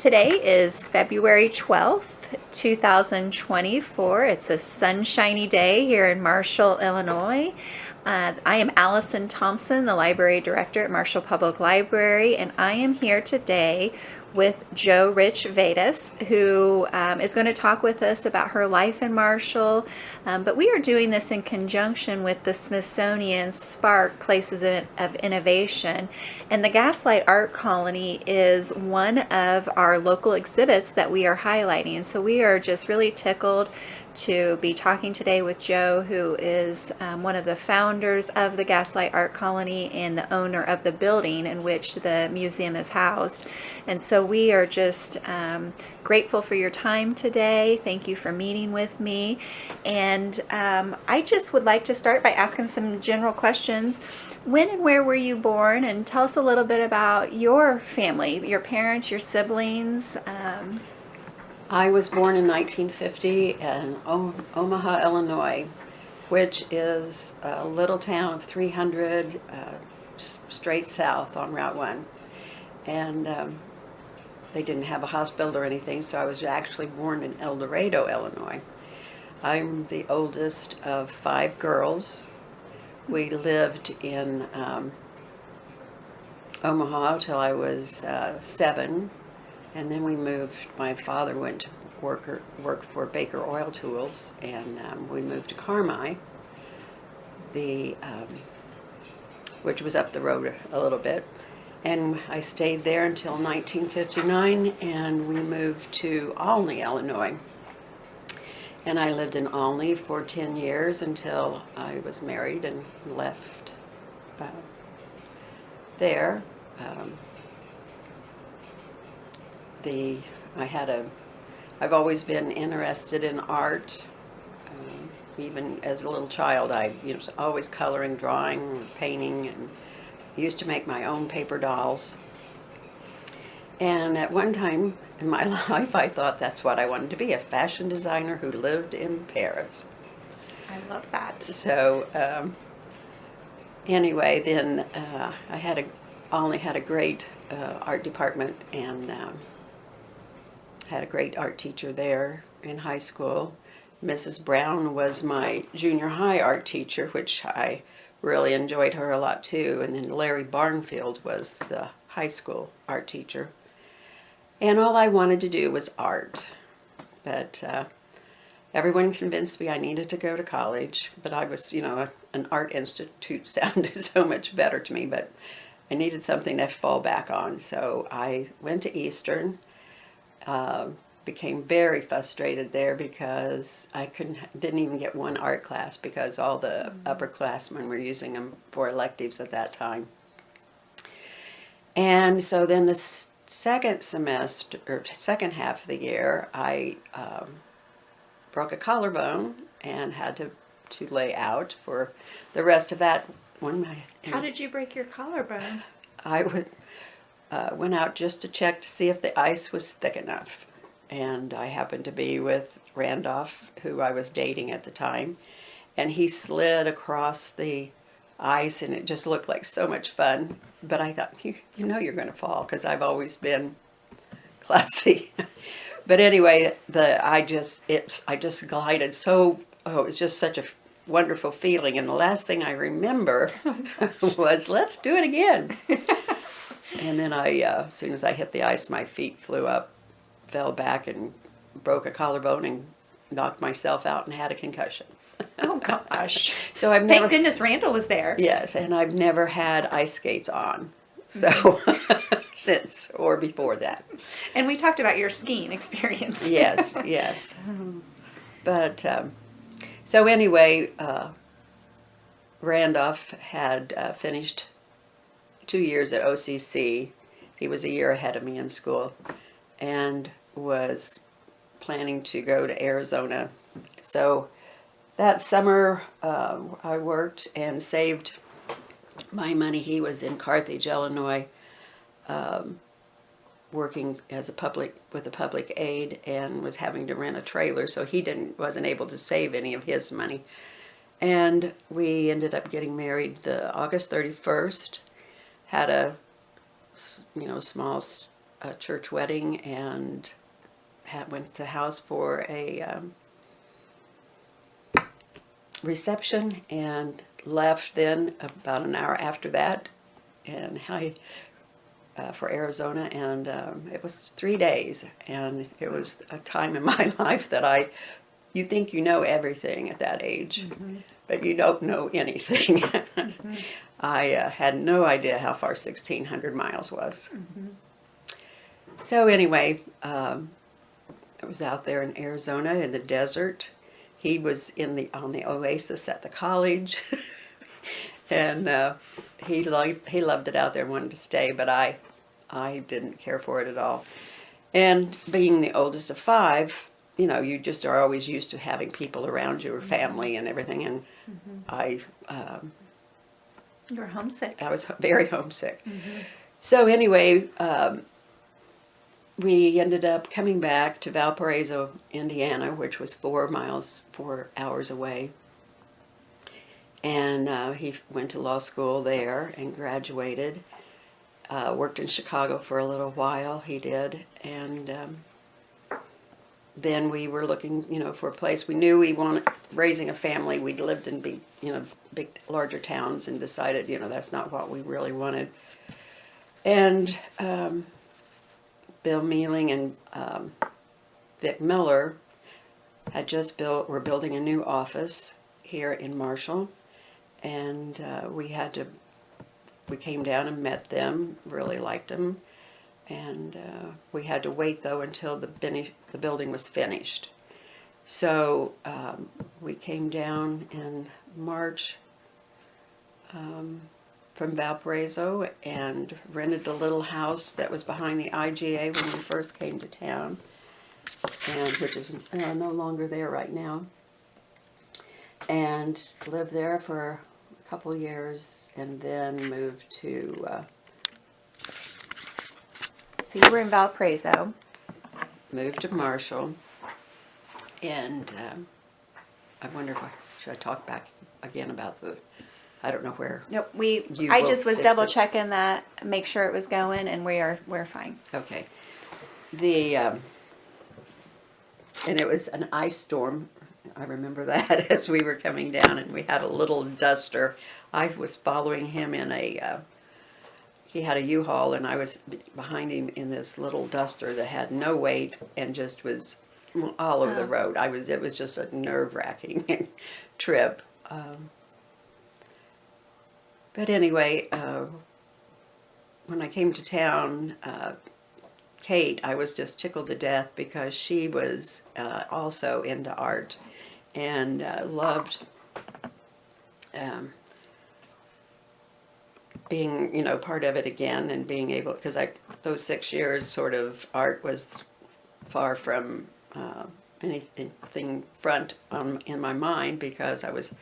Today is February 12th, 2024. It's a sunshiny day here in Marshall, Illinois. I am Allison Thompson, the Library Director at Marshall Public Library, and I am here today with Jo Rich-Vadas, who is going to talk with us about her life in Marshall. But we are doing this in conjunction with the Smithsonian Spark Places of Innovation. And the Gaslight Art Colony is one of our local exhibits that we are highlighting. So we are just really tickled to be talking today with Jo, who is one of the founders of the Gaslight Art Colony and the owner of the building in which the museum is housed. And so we are just grateful for your time today. Thank you for meeting with me. And I just would like to start by asking some general questions. When and where were you born? And tell us a little bit about your family, your parents, your siblings. I was born in 1950 in Omaha, Illinois, which is a little town of 300 straight south on Route 1. And they didn't have a hospital or anything, so I was actually born in El Dorado, Illinois. I'm the oldest of 5 girls. We lived in Omaha till I was 7. And then we moved. My father went to work for Baker Oil Tools, and we moved to Carmi, which was up the road a little bit. And I stayed there until 1959, and we moved to Olney, Illinois. And I lived in Olney for 10 years until I was married and left there. I've always been interested in art. Even as a little child, I was always coloring, drawing, painting, and used to make my own paper dolls. And at one time in my life, I thought that's what I wanted to be, a fashion designer who lived in Paris. I love that. So anyway, then I only had a great art department, and had a great art teacher there in high school. Mrs. Brown was my junior high art teacher, which I really enjoyed her a lot too. And then Larry Barnfield was the high school art teacher. And all I wanted to do was art. But everyone convinced me I needed to go to college. But I was, an art institute sounded so much better to me, but I needed something to fall back on. So I went to Eastern. Became very frustrated there because I didn't even get one art class because all the upperclassmen were using them for electives at that time. And so then the second semester, or second half of the year, I broke a collarbone and had to lay out for the rest of that one. How did you break your collarbone? I went out just to check to see if the ice was thick enough. And I happened to be with Randolph, who I was dating at the time. And he slid across the ice, and it just looked like so much fun. But I thought, you're going to fall, because I've always been classy. But anyway, I just glided so, it was just such a wonderful feeling. And the last thing I remember was, let's do it again. And then as soon as I hit the ice, my feet flew up, fell back, and broke a collarbone and knocked myself out and had a concussion. Oh, gosh. So Thank goodness Randall was there. Yes, and I've never had ice skates on, so since or before that. And we talked about your skiing experience. Yes. But, so anyway, Randolph had finished 2 years at OCC. He was a year ahead of me in school and was planning to go to Arizona. So that summer I worked and saved my money. He was in Carthage, Illinois, working as with a public aid, and was having to rent a trailer, so he wasn't able to save any of his money. And we ended up getting married the August 31st. Had a small a church wedding and went to the house for a reception and left then about an hour after that, and for Arizona, and it was 3 days, and it was a time in my life that you think you know everything at that age, but you don't know anything. I had no idea how far 1,600 miles was. So anyway, I was out there in Arizona in the desert. He was on the oasis at the college, and he loved it out there and wanted to stay, but I didn't care for it at all. And being the oldest of 5, you just are always used to having people around you, or family and everything. And You were homesick. I was very homesick. So anyway, we ended up coming back to Valparaiso, Indiana, which was 4 hours away. And he went to law school there and graduated. Worked in Chicago for a little while, he did. And then we were looking, for a place. We knew we wanted, raising a family. We'd lived in big, larger towns, and decided, that's not what we really wanted. And Bill Mealing and Vic Miller were building a new office here in Marshall, and we came down and met them, really liked them, and we had to wait though until the building was finished. So we came down in March from Valparaiso and rented a little house that was behind the IGA when we first came to town, and which is no longer there right now, and lived there for a couple years, and then moved to So you were in Valparaiso. moved to Marshall, and I wonder should I talk back again about I don't know where. Nope. You I will just was fix double it. checking that, make sure it was going, and we're fine. Okay. And it was an ice storm. I remember that as we were coming down, and we had a little duster. I was following him in he had a U-Haul, and I was behind him in this little duster that had no weight and just was all over the road. It was just a nerve-wracking trip. But anyway, when I came to town, Kate, I was just tickled to death because she was also into art and loved being, part of it again, and being able, because those 6 years sort of art was far from anything front in my mind, because I was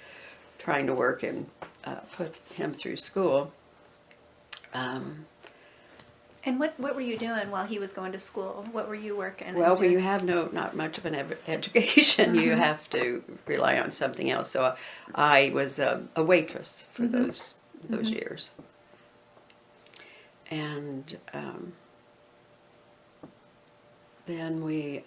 trying to work and put him through school. And what were you doing while he was going to school? What were you working? Well, when you have not much of an education, you have to rely on something else. So I was a waitress for those years. And then we...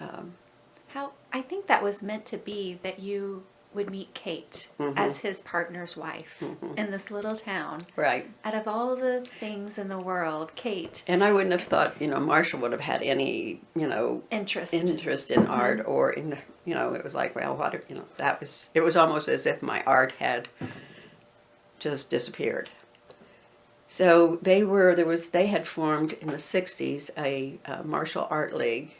I think that was meant to be, that you would meet Kate as his partner's wife in this little town. Right. Out of all the things in the world, Kate. And I wouldn't have thought, Marshall would have had any, Interest in art, or in, it was like, well, it was almost as if my art had just disappeared. So they had formed in the 60s a Marshall Art League.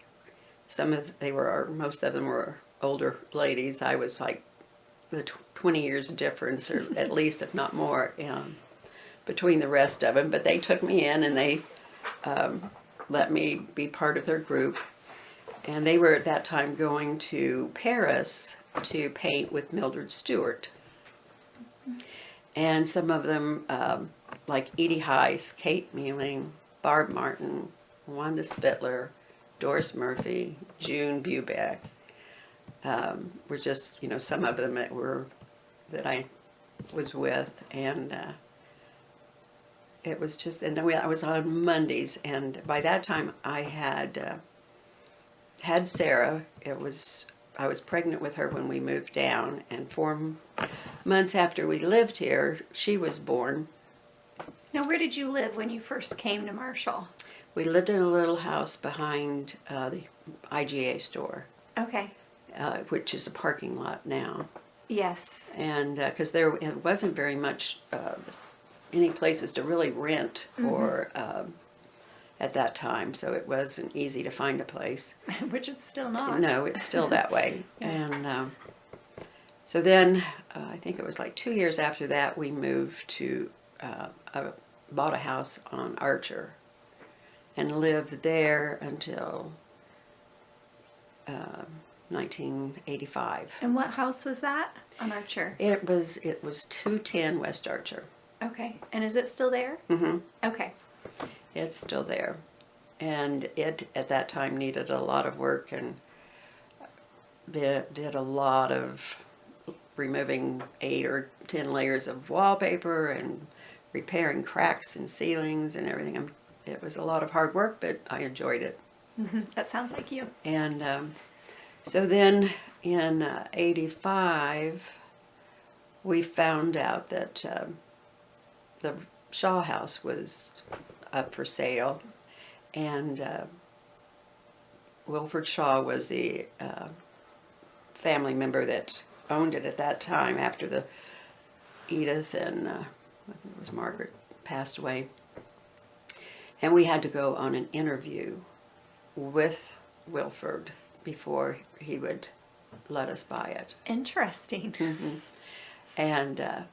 Most of them were older ladies. I was like the 20 years difference, or at least, if not more, between the rest of them. But they took me in, and they let me be part of their group. And they were at that time going to Paris to paint with Mildred Stewart. And some of them, like Edie Heiss, Kate Mealing, Barb Martin, Wanda Spittler, Doris Murphy, June Bubeck, were just, some of them that I was with. And it was just, and then I was on Mondays, and by that time I had Sarah. I was pregnant with her when we moved down, and 4 months after we lived here, she was born. Now, where did you live when you first came to Marshall? We lived in a little house behind the IGA store, Okay. which is a parking lot now. Yes. And because it wasn't very much any places to really rent or at that time, so it wasn't easy to find a place. Which it's still not. No, it's still that way. Yeah. And so then I think it was like 2 years after that we moved to bought a house on Archer and lived there until 1985. And what house was that on Archer? It was 210 West Archer. Okay. And is it still there? Mm-hmm. Okay. It's still there, and it at that time needed a lot of work, and did a lot of removing 8 or 10 layers of wallpaper and repairing cracks in ceilings and everything. It was a lot of hard work, but I enjoyed it. That sounds like you. And so then in '85, we found out that the Shaw House was up for sale, and Wilford Shaw was the family member that owned it at that time after the Edith and I think it was Margaret passed away. And we had to go on an interview with Wilford before he would let us buy it. Interesting. Mm-hmm. And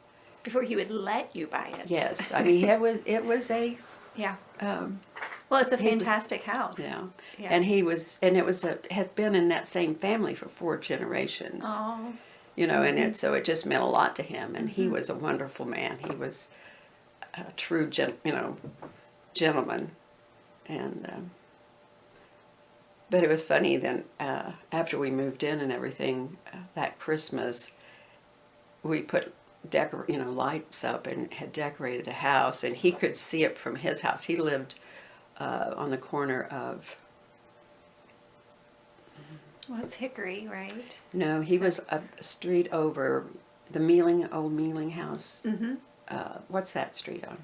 Before he would let you buy it. yes, I mean it was a Yeah. um, Well, it's a fantastic house. yeah. Yeah. And has been in that same family for 4 generations. Oh. You know, and so it just meant a lot to him. And he was a wonderful man. He was a true, gentleman. And but it was funny. Then after we moved in and everything, that Christmas, we put lights up and had decorated the house, and he could see it from his house. He lived on the corner of. Well, it's Hickory, right? No, he was a street over the old Mealing house. Mm-hmm. What's that street on?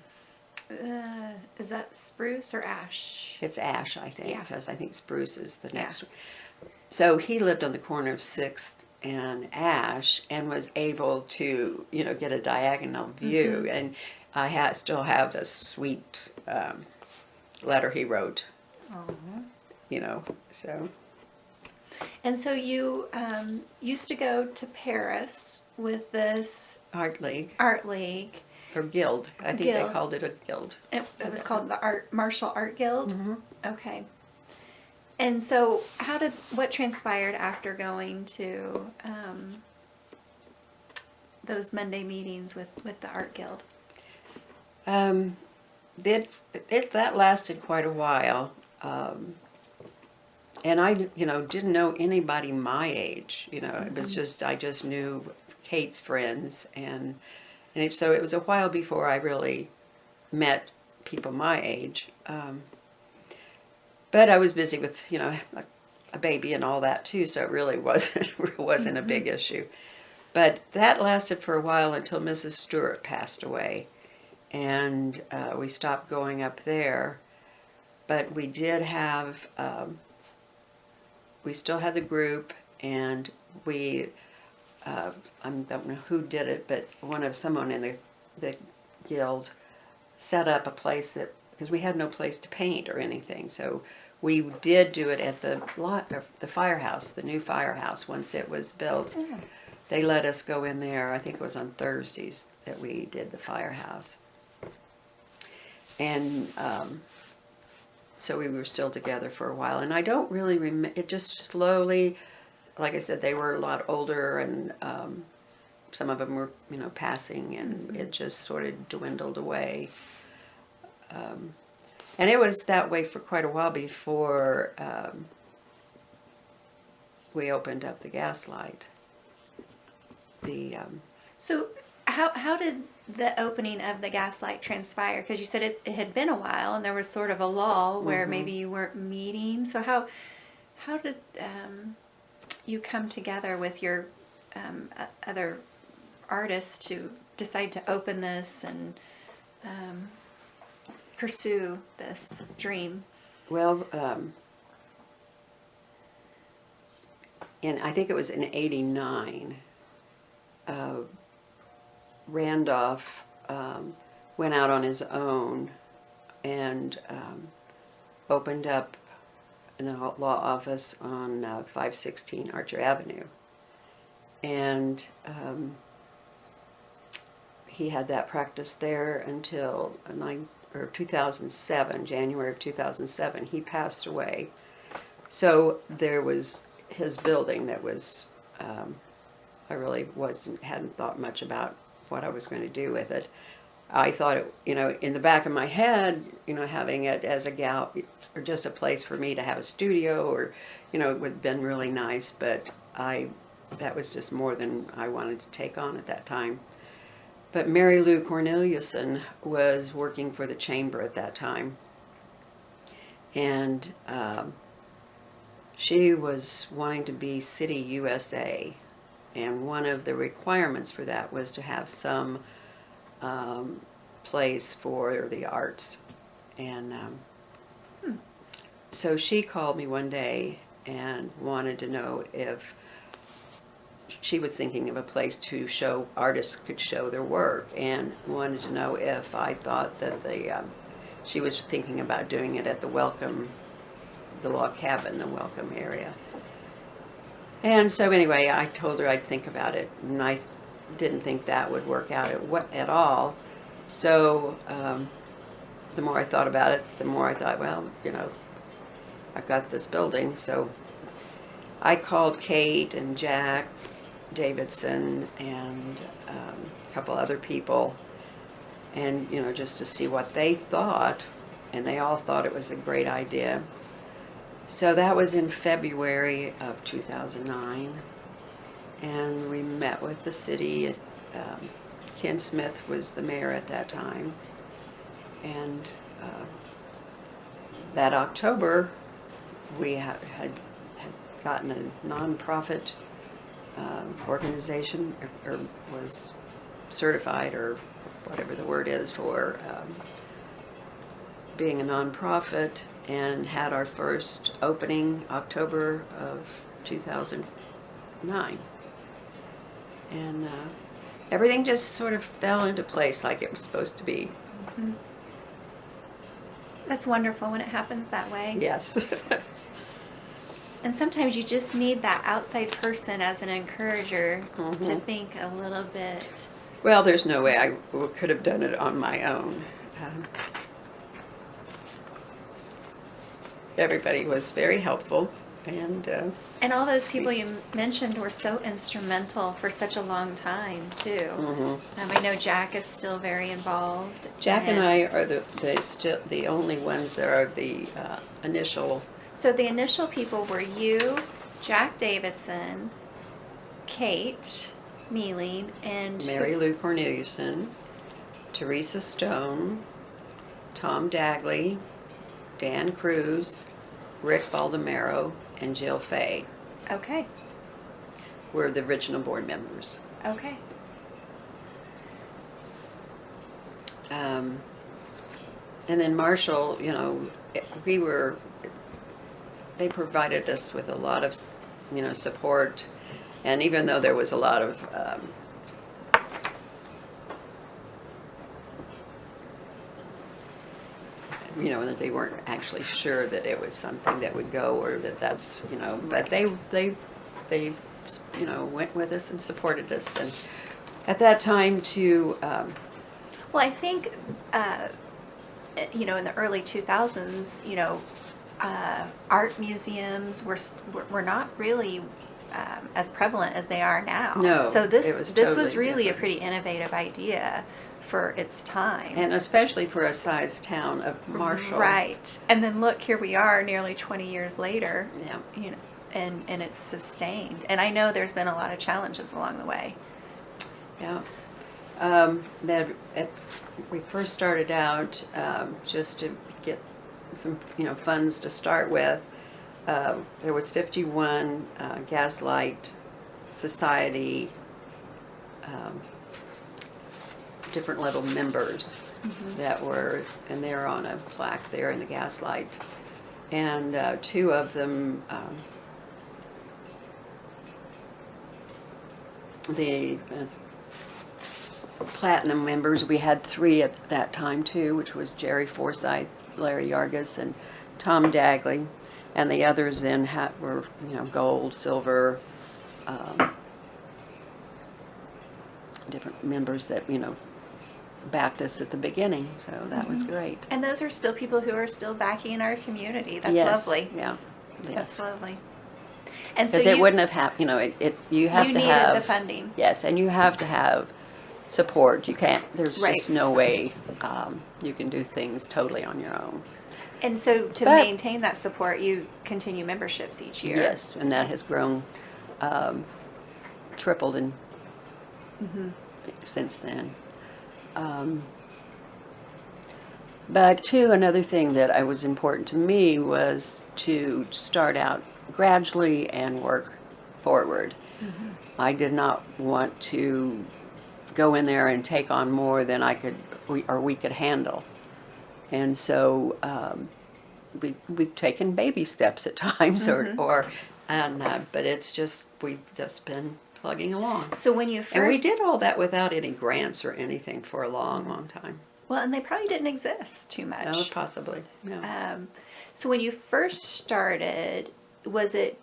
Is that Spruce or Ash? It's Ash, I think, Yeah. because I think Spruce is the next Yeah. one. So he lived on the corner of 6th and Ash and was able to, get a diagonal view. Mm-hmm. And I still have this sweet letter he wrote, so. And so you used to go to Paris with this Art League, art league. or guild. I think they Guild. called it a guild. It was called the Marshall Art Guild. Mm-hmm. Okay. And so, what transpired after going to those Monday meetings with the Art Guild? That lasted quite a while, and I didn't know anybody my age. It was just I just knew Kate's friends, and so it was a while before I really met people my age. But I was busy with a baby and all that too, so it really wasn't a big issue. But that lasted for a while until Mrs. Stewart passed away, and we stopped going up there. But we did have, we still had the group, and we, I don't know who did it, but someone in the guild set up a place because we had no place to paint or anything, so we did do it at the firehouse, the new firehouse. Once it was built, they let us go in there. I think it was on Thursdays that we did the firehouse. And so we were still together for a while. And I don't really remember, it just slowly, like I said, they were a lot older, and some of them were, passing, and it just sort of dwindled away. And it was that way for quite a while before we opened up the Gaslight. So how did the opening of the Gaslight transpire? Because you said it had been a while and there was sort of a lull where maybe you weren't meeting. So how did you come together with your other artists to decide to open this and pursue this dream? Well, and I think it was in '89. Randolph went out on his own and opened up in a law office on 516 Archer Avenue. And he had that practice there until 2007, January of 2007. He passed away. So there was his building that was, I really hadn't thought much about what I was going to do with it. I thought it, in the back of my head, having it as a gal or just a place for me to have a studio or, it would have been really nice, but that was just more than I wanted to take on at that time. But Mary Lou Corneliuson was working for the chamber at that time, and she was wanting to be City USA, and one of the requirements for that was to have some place for the arts. And so she called me one day and wanted to know if she was thinking of a place to show artists could show their work, and wanted to know if I thought that she was thinking about doing it at the log cabin, the Welcome area. And so anyway, I told her I'd think about it, and I didn't think that would work out at all. So the more I thought about it, the more I thought, well, I've got this building. So I called Kate and Jack Davidson and a couple other people, and just to see what they thought, and they all thought it was a great idea. So that was in February of 2009, and we met with the city. Ken Smith was the mayor at that time, and that October we had gotten a nonprofit organization, or was certified, or whatever the word is, for being a nonprofit, and had our first opening October of 2009. And everything just sort of fell into place like it was supposed to be. Mm-hmm. That's wonderful when it happens that way. Yes. And sometimes you just need that outside person as an encourager Mm-hmm. to think a little bit. Well, there's no way I could have done it on my own. Everybody was very helpful, and all those people you mentioned were so instrumental for such a long time too. Mm-hmm. I know Jack is still very involved. Jack and I are the only ones that are the initial. So the initial people were you, Jack Davidson, Kate Mealing, and Mary Lou Corneliuson, Teresa Stone, Tom Dagley, Dan Cruz, Rick Baldamero, and Jill Fay Okay. were the original board members. Okay. And then Marshall, they provided us with a lot of, support. And even though there was a lot of that they weren't actually sure that it was something that would go, or that's, but they went with us and supported us. And at that time too, Well, I think, in the early 2000s, art museums were not really as prevalent as they are now. No, so this it was was totally really different. a pretty innovative idea for its time. and especially for a size town of Marshall. Right. And then look, here we are nearly 20 years later. Yeah. And it's sustained. And I know there's been a lot of challenges along the way. Yeah. That we first started out just to get some, funds to start with. There was 51 Gaslight Society, different little members that were, and they're on a plaque there in the Gaslight. And two of them, the platinum members, we had three at that time too, which was Jerry Forsyth, Larry Yargis, and Tom Dagley. And the others then were, gold, silver, different members that, backed us at the beginning. So that was great. And those are still people who are still backing our community. That's Yes, lovely. Yeah. That's Yes. lovely. And so Because it wouldn't have happened, you have you to needed have the funding. Yes, and you have to have support. You can't. There's Right. just no way you can do things totally on your own. And so to But- maintain that support, you continue memberships each year. Yes, and that has grown, tripled in since then. But too, another thing that was important to me was to start out gradually and work forward. I did not want to go in there and take on more than we could handle. And so we've taken baby steps at times, but we've just been plugging along. So when you first... And we did all that without any grants or anything for a long, long time. Well, and they probably didn't exist too much. No, possibly. No. So when you first started, was it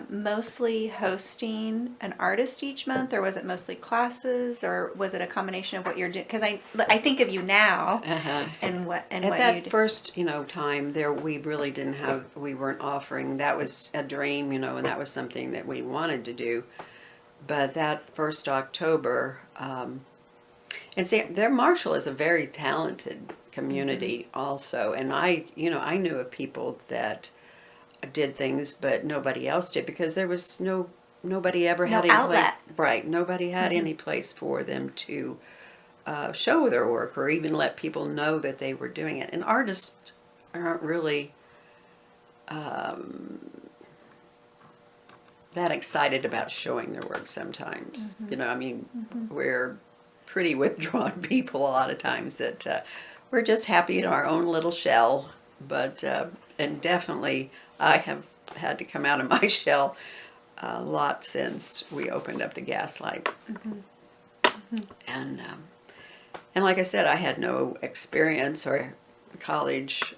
mostly hosting an artist each month, or was it mostly classes, or was it a combination of what you're doing? Because I think of you now and what At you that do. first, time there, we really we weren't offering. That was a dream, and that was something that we wanted to do. But that first October, and see, Marshall is a very talented community also, and I knew of people that did things, but nobody else did because there was nobody ever had No any outlet. place. Right, nobody had any place for them to show their work or even let people know that they were doing it. And artists aren't really that excited about showing their work sometimes. We're pretty withdrawn people a lot of times that we're just happy in our own little shell. But and definitely I have had to come out of my shell a lot since we opened up the Gaslight. And like I said, I had no experience or college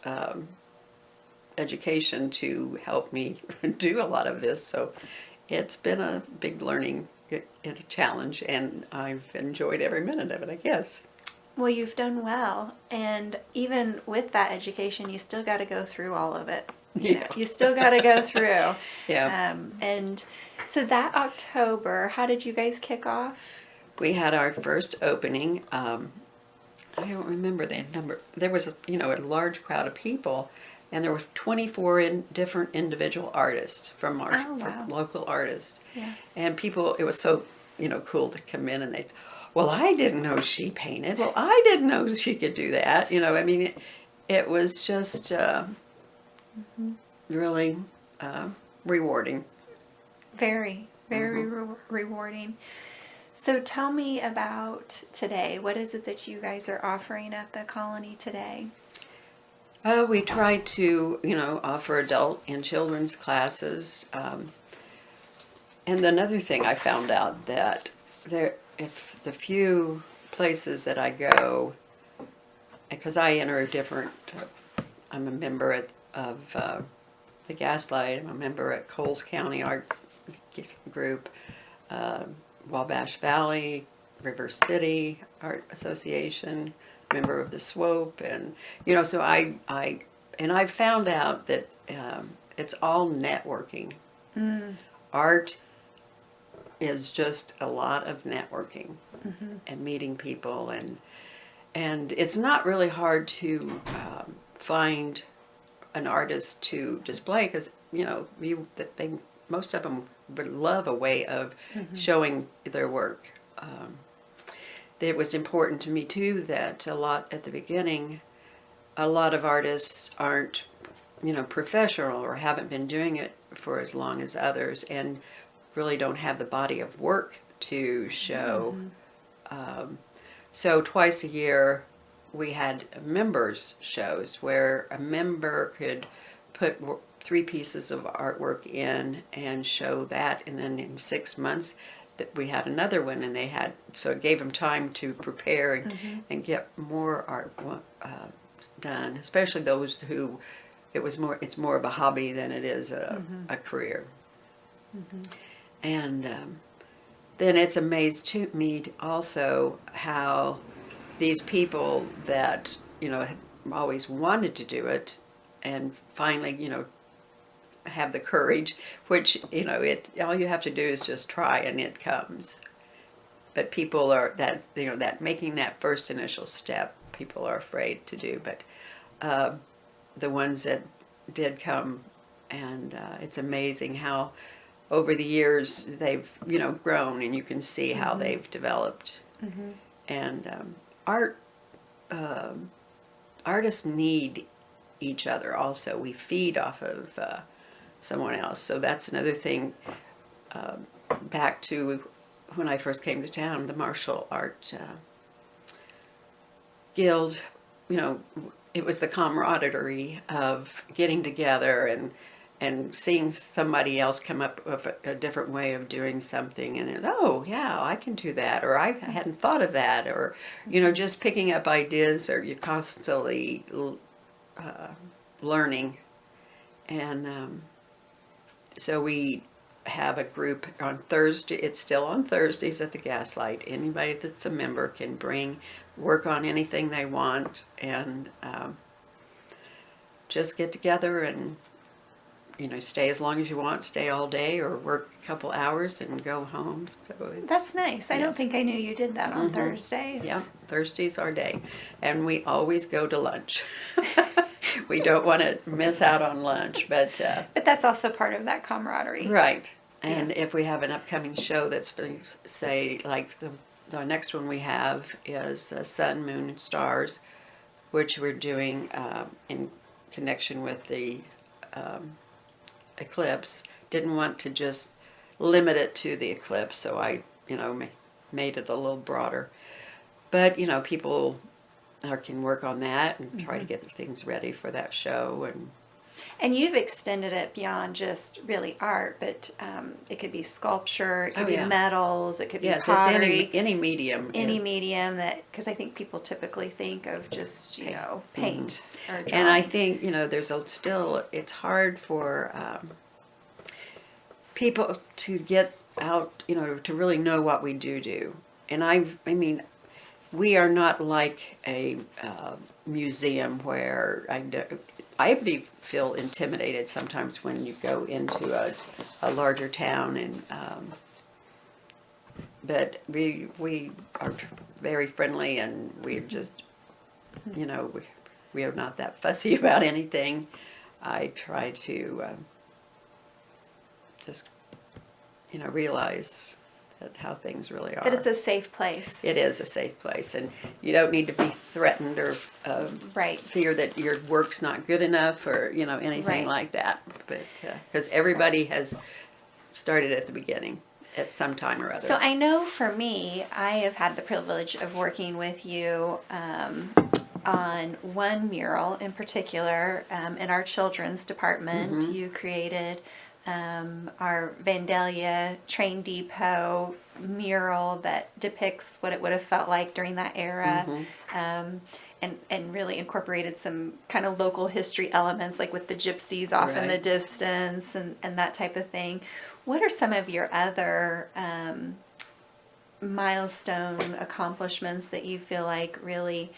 education to help me do a lot of this, so it's been a big learning challenge, and I've enjoyed every minute of it, I guess. Well, you've done well, and even with that education, you still got to go through all of it. You still got to go through. Yeah. And so that October, how did you guys kick off? We had our first opening. I don't remember the number. There was a large crowd of people, and there were 24 different individual artists from our from local artists. Yeah. And people, it was so cool to come in and well, I didn't know she painted. Well, I didn't know she could do that. It was just really rewarding. Very, very rewarding. So tell me about today. What is it that you guys are offering at the colony today? We try to, offer adult and children's classes. And another thing I found out that if the few places that I go, because I enter I'm a member of the Gaslight, I'm a member at Coles County Art Group, Wabash Valley, River City Art Association, member of the SWOPE, and so I've found out that it's all networking. Art is just a lot of networking and meeting people, and it's not really hard to find an artist to display because most of them would love a way of showing their work. it was important to me too that at the beginning, a lot of artists aren't, professional or haven't been doing it for as long as others, and really don't have the body of work to show. So twice a year, we had members shows where a member could put 3 pieces of artwork in and show that, and then in 6 months that we had another one, and so it gave them time to prepare and get more art done, especially those who it's more of a hobby than it is a career. And then it's amazed to me also how these people that had always wanted to do it and finally have the courage, which all you have to do is just try and it comes. But people are that making that first initial step, people are afraid to do. But the ones that did come, and it's amazing how over the years they've grown, and you can see how they've developed. And artists need each other also. We feed off of someone else, so that's another thing. Back to when I first came to town, the martial art guild, it was the camaraderie of getting together and seeing somebody else come up with a different way of doing something, and oh yeah, I can do that, or I hadn't thought of that, or just picking up ideas, or you're constantly learning. And so we have a group on Thursday. It's still on Thursdays at the Gaslight. Anybody that's a member can work on anything they want, and just get together and stay as long as you want, stay all day, or work a couple hours and go home. So that's nice. I don't think I knew you did that on Thursdays. Yeah, Thursday's our day, and we always go to lunch. We don't want to miss out on lunch, but that's also part of that camaraderie, right? And if we have an upcoming show that's, say, like the next one we have is Sun, Moon, and Stars, which we're doing in connection with the eclipse. Didn't want to just limit it to the eclipse, so I made it a little broader. But people can work on that and try to get the things ready for that show. And you've extended it beyond just really art, but it could be sculpture, it could be metals, it could be pottery. It's any medium. Any medium because I think people typically think of just paint or drawing. And I think it's hard for people to get out, to really know what we do. And I mean, we are not like a museum where I feel intimidated sometimes when you go into a larger town, and but we are very friendly, and we're just we are not that fussy about anything. I try to just realize how things really are. That it's a safe place. It is a safe place, and you don't need to be threatened or fear that your work's not good enough, or anything like that. But because everybody has started at the beginning at some time or other. So I know for me, I have had the privilege of working with you on one mural in particular in our children's department. You created our Vandalia train depot mural that depicts what it would have felt like during that era, and really incorporated some kind of local history elements, like with the gypsies off in the distance and that type of thing. What are some of your other milestone accomplishments that you feel like really...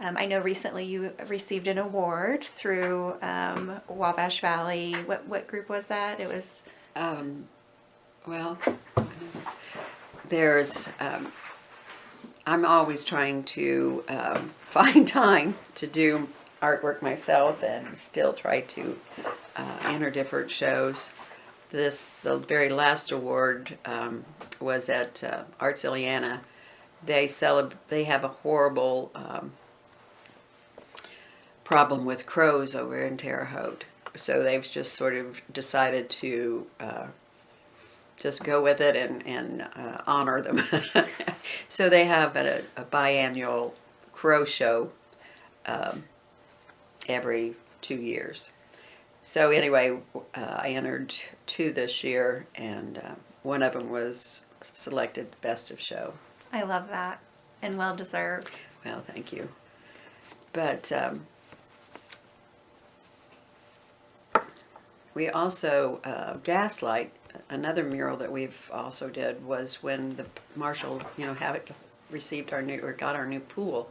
I know recently you received an award through Wabash Valley. What group was that? It was... well, there's... I'm always trying to find time to do artwork myself, and still try to enter different shows. The very last award was at Arts Ileana, they have a horrible problem with crows over in Terre Haute. So they've just sort of decided to just go with it and honor them. So they have a biannual crow show every 2 years. So anyway, I entered 2 this year, and one of them was selected Best of Show. I love that, and well deserved. Well, thank you. But we also, Gaslight, another mural that we've also did was when the Marshall, received our new, or got our new pool.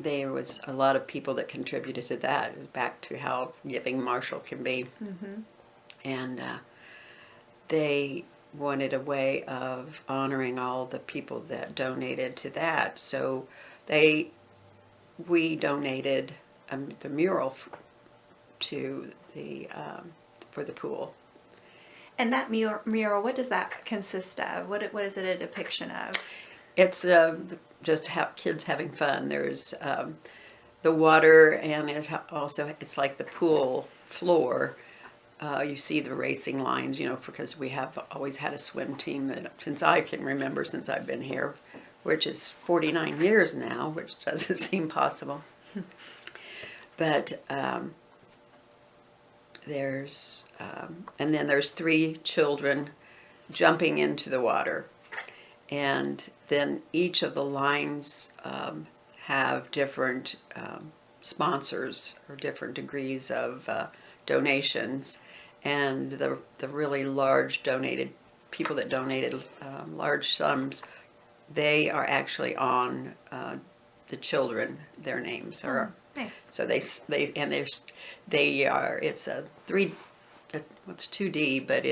There was a lot of people that contributed to that, back to how giving Marshall can be. Mm-hmm. And they wanted a way of honoring all the people that donated to that. So we donated the mural to the for the pool. And that mural, what does that consist of? What is it a depiction of? It's just kids having fun. There's the water, and it's like the pool floor. You see the racing lines, because we have always had a swim team that, since I can remember, since I've been here, which is 49 years now, which doesn't seem possible. But and then there's 3 children jumping into the water. And then each of the lines have different sponsors or different degrees of donations. And the really large people that donated large sums, they are actually on the children. Their names are. Nice. So it's a 2D, but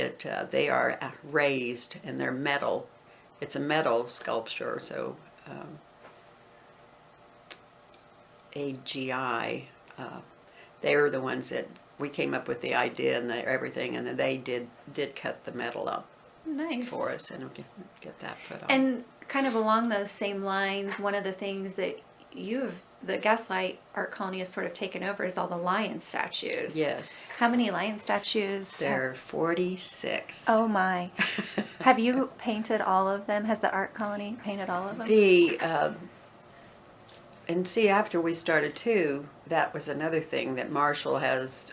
they are raised, and they're metal. It's a metal sculpture, so AGI, they were the ones that we came up with the idea and everything, and then they did cut the metal up for us and get that put on. And kind of along those same lines, one of the things that the Gaslight Art Colony has sort of taken over is all the lion statues. Yes. How many lion statues? There are 46. Oh my. Have you painted all of them? Has the Art Colony painted all of them? And see, after we started too, that was another thing that Marshall has,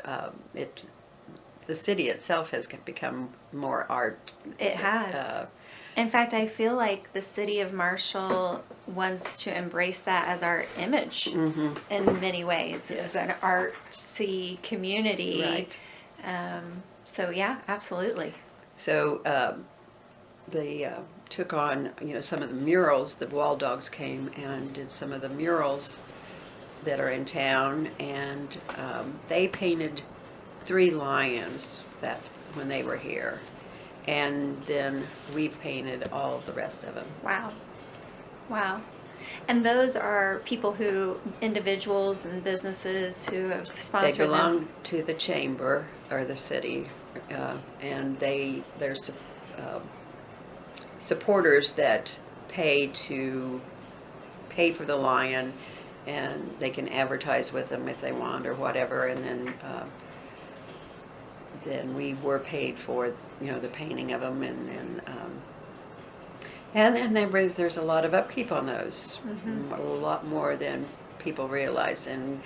the city itself has become more art. It has. In fact, I feel like the city of Marshall wants to embrace that as our image in many ways, as an artsy community. Right. So yeah, absolutely. So they took on, some of the murals. The Wall Dogs came and did some of the murals that are in town, and they painted 3 lions that when they were here. And then we've painted all of the rest of them. Wow. And those are individuals and businesses who have sponsored them? They belong to the chamber or the city, and they're supporters that pay for the lion, and they can advertise with them if they want or whatever, and then we were paid for the painting of them, and then there's a lot of upkeep on those, a lot more than people realize. And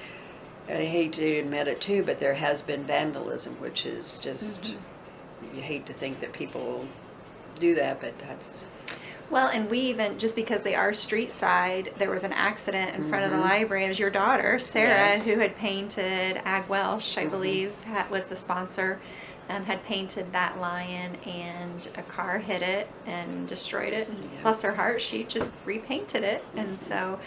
I hate to admit it too, but there has been vandalism, which is just you hate to think that people do that, but that's. Well, and we even, just because they are street side, there was an accident in front of the library. It was your daughter, Sarah, who had painted Ag Welsh, I believe, was the sponsor, had painted that lion, and a car hit it and destroyed it. And bless her heart, she just repainted it. And so,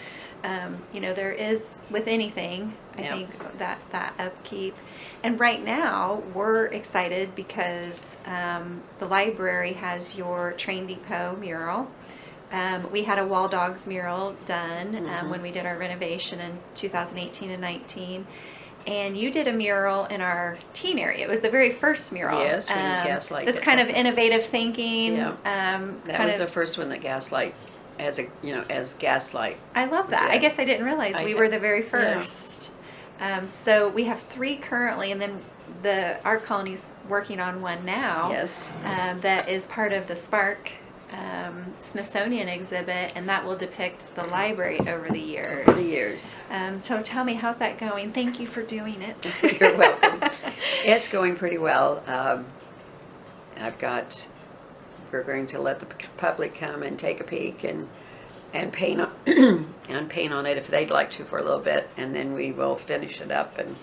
there is, with anything, I think that upkeep. And right now, we're excited because the library has your Train Depot mural. We had a Wall Dogs mural done when we did our renovation in 2018 and 19. and you did a mural in our teen area. It was the very first mural. Yes, when Gaslight That's did kind that. of innovative thinking. Yeah. That kind was of, the first one that Gaslight, as Gaslight. I love that. I did. guess I didn't realize we were the very Yeah. first. So we have 3 currently, and then the art colony's working on one now. Yes. That is part of the Spark Smithsonian exhibit, and that will depict the library over the years. Over the years. So tell me, how's that going? Thank you for doing it. You're welcome. It's going pretty well. We're going to let the public come and take a peek and paint on, and paint on it if they'd like to for a little bit, and then we will finish it up and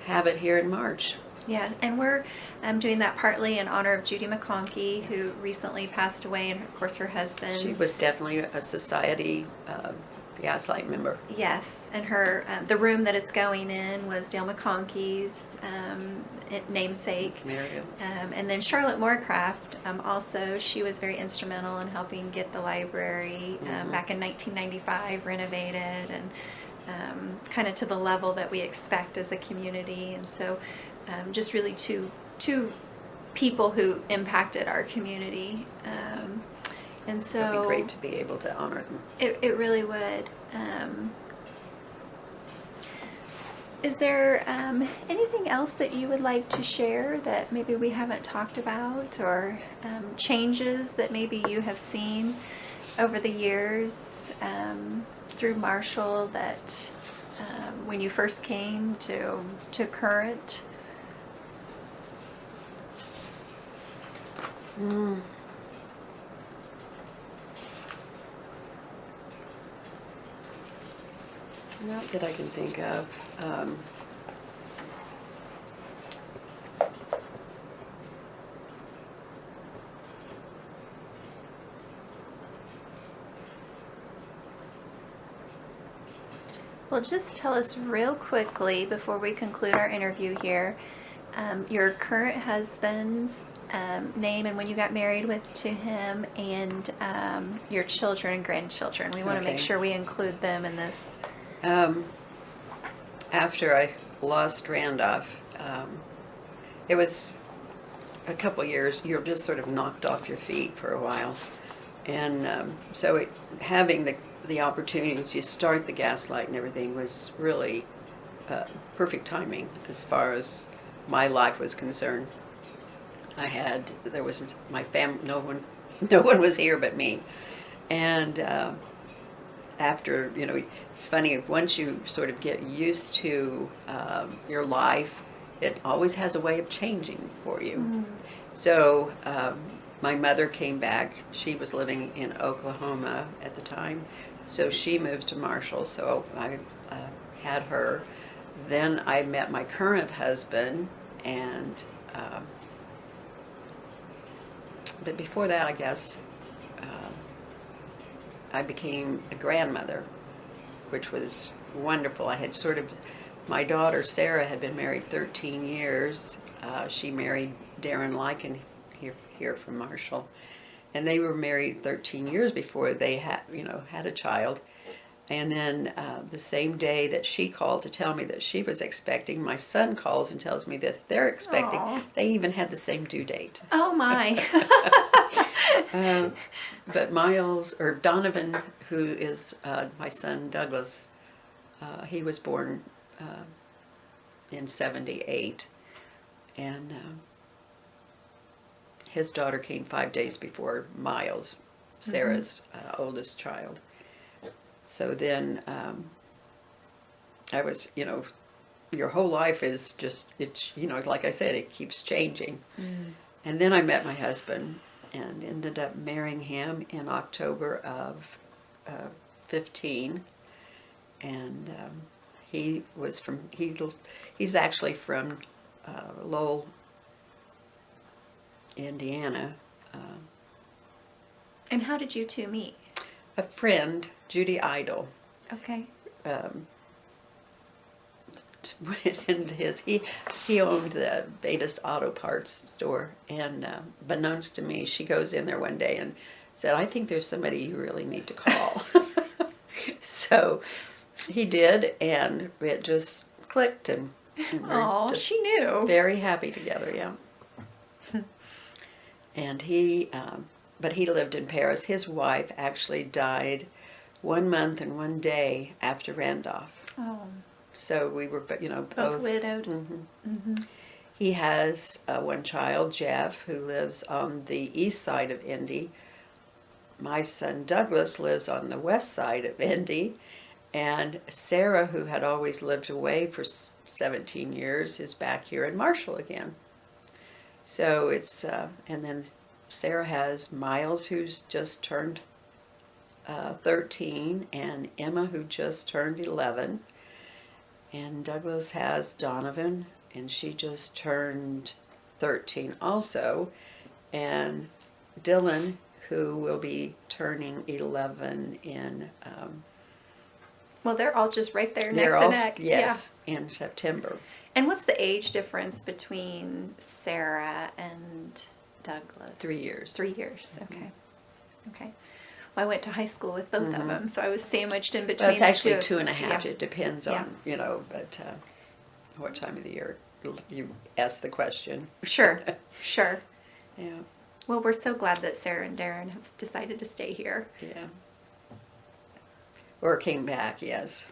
have it here in March. Yeah, and we're doing that partly in honor of Judy McConkey, who recently passed away, and of course her husband. She was definitely a society Gaslight member. Yes, and her the room that it's going in was Dale McConkey's namesake. Miriam. And then Charlotte Moorcraft, also, she was very instrumental in helping get the library back in 1995 renovated and kind of to the level that we expect as a community. And so just really two people who impacted our community. And so It would be great to be able to honor them. it really would. Is there anything else that you would like to share that maybe we haven't talked about, or changes that maybe you have seen over the years through Marshall that when you first came to current? Not that I can think of. Well, just tell us real quickly before we conclude our interview here, your current husband's name and when you got married to him, and your children and grandchildren. We want to make Okay. sure we include them in this. After I lost Randolph, it was a couple years. You're just sort of knocked off your feet for a while, and having the opportunity to start the Gaslight and everything was really perfect timing as far as my life was concerned. There was my family. No one was here but me, and after, it's funny, once you sort of get used to your life, it always has a way of changing for you. So my mother came back. She was living in Oklahoma at the time, so she moved to Marshall, so I had her. Then I met my current husband, and but before that, I guess, I became a grandmother, which was wonderful. I had my daughter Sarah had been married 13 years. She married Darren Lycan here from Marshall, and they were married 13 years before they had a child. And then the same day that she called to tell me that she was expecting, my son calls and tells me that they're expecting. Aww. They even had the same due date. Oh my! But Donovan, who is my son Douglas, he was born in 1978, and his daughter came 5 days before Miles, Sarah's oldest child. So then I was, your whole life is just, like I said, it keeps changing. And then I met my husband and ended up marrying him in October of 15. And he's actually from Lowell, Indiana. And how did you two meet? A friend, Judy Idle, Okay. and he owned the Vadas Auto Parts store, and beknownst to me, she goes in there one day and said, "I think there's somebody you really need to call." So he did, and it just clicked, and And we're Oh, just she knew. very happy together, yeah. And but he lived in Paris. His wife actually died 1 month and 1 day after Randolph. Oh, So we were, both widowed. hmm He has one child, Jeff, who lives on the east side of Indy. My son Douglas lives on the west side of Indy. And Sarah, who had always lived away for 17 years, is back here in Marshall again. So and then Sarah has Miles, who's just turned 13, and Emma, who just turned 11. And Douglas has Donovan, and she just turned 13 also. And Dylan, who will be turning 11 in. Well, they're all just right there They're neck all, to neck. yes, in September. And what's the age difference between Sarah and Douglas? 3 years. 3 years. Okay. Okay. Well, I went to high school with both of them, so I was sandwiched in between. Well, it's actually the 2.5. Yeah. It depends on, but what time of the year you ask the question. Sure. Sure. Yeah, Well, we're so glad that Sarah and Darren have decided to stay here. yeah. Or came back, yes.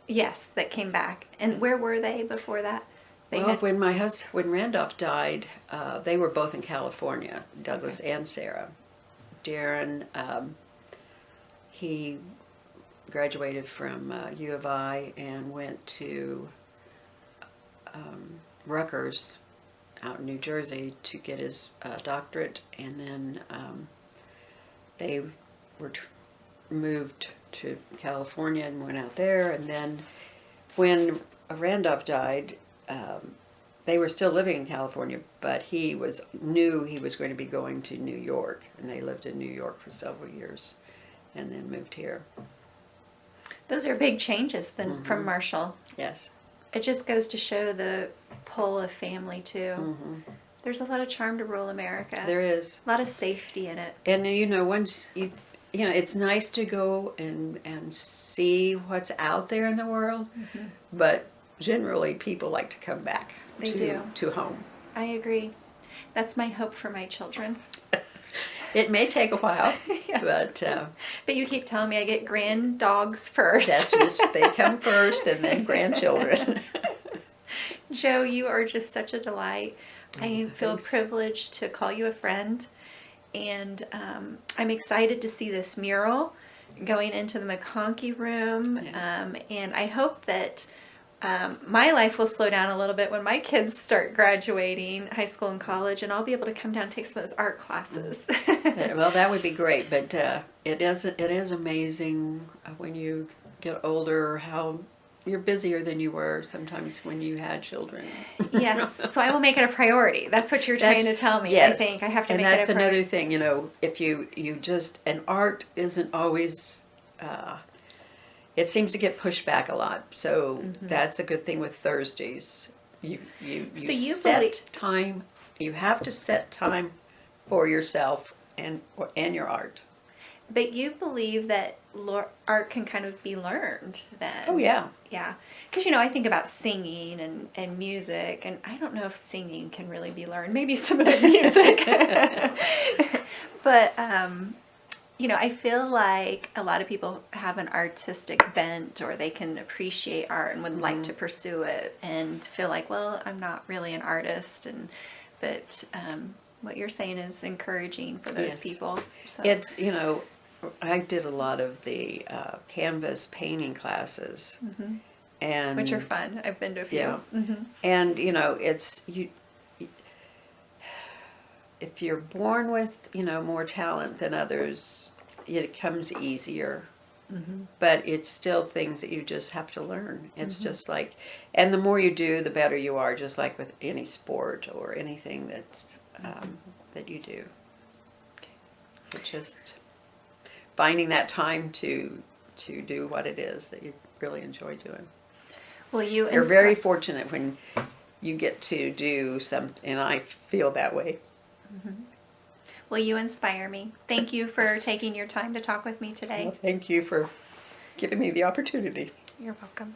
Yes, that came back. And where were they before that? They Well, when Randolph died, they were both in California, Douglas and Sarah. Darren, he graduated from U of I and went to Rutgers out in New Jersey to get his doctorate, and then they were moved to California and went out there. And then when Randolph died, they were still living in California, but knew he was going to be going to New York, and they lived in New York for several years, and then moved here. Those are big changes then from Marshall. Yes. It just goes to show the pull of family too. Mm-hmm. There's a lot of charm to rural America. There is. A lot of safety in it. And once it's nice to go and see what's out there in the world, but generally people like to come back They do. to home. I agree. That's my hope for my children. It may take a while, Yes. but you keep telling me I get grand dogs first. that's just, they come first and then grandchildren. Joe, you are just such a delight. I feel Thanks. privileged to call you a friend, and I'm excited to see this mural going into the McConkey room, and I hope that my life will slow down a little bit when my kids start graduating high school and college, and I'll be able to come down and take some of those art classes. Well, that would be great, but it is amazing when you get older how you're busier than you were sometimes when you had children. Yes, so I will make it a priority. That's what you're trying to tell me. Yes. I think I have to and make it a that's priority. another thing, if you just, and art isn't always, it seems to get pushed back a lot. So that's a good thing with Thursdays. You So you set believe- time. You have to set time for yourself and your art. But you believe that art can kind of be learned then? Oh yeah. Yeah. Because, I think about singing and music, and I don't know if singing can really be learned. Maybe some of the music. But, I feel like a lot of people have an artistic bent, or they can appreciate art and would like to pursue it, and feel like, well, I'm not really an artist. But what you're saying is encouraging for those Yes. people. So. It's, I did a lot of the canvas painting classes, and Which are fun. I've been to a few. Yeah. Mm-hmm. And it's if you're born with more talent than others, it comes easier. But it's still things that you just have to learn. It's just like, and the more you do, the better you are. Just like with any sport or anything that you do. It's just finding that time to do what it is that you really enjoy doing. Well, You're very fortunate when you get to do something, and I feel that way. Well, you inspire me. Thank you for taking your time to talk with me today. Well, thank you for giving me the opportunity. You're welcome.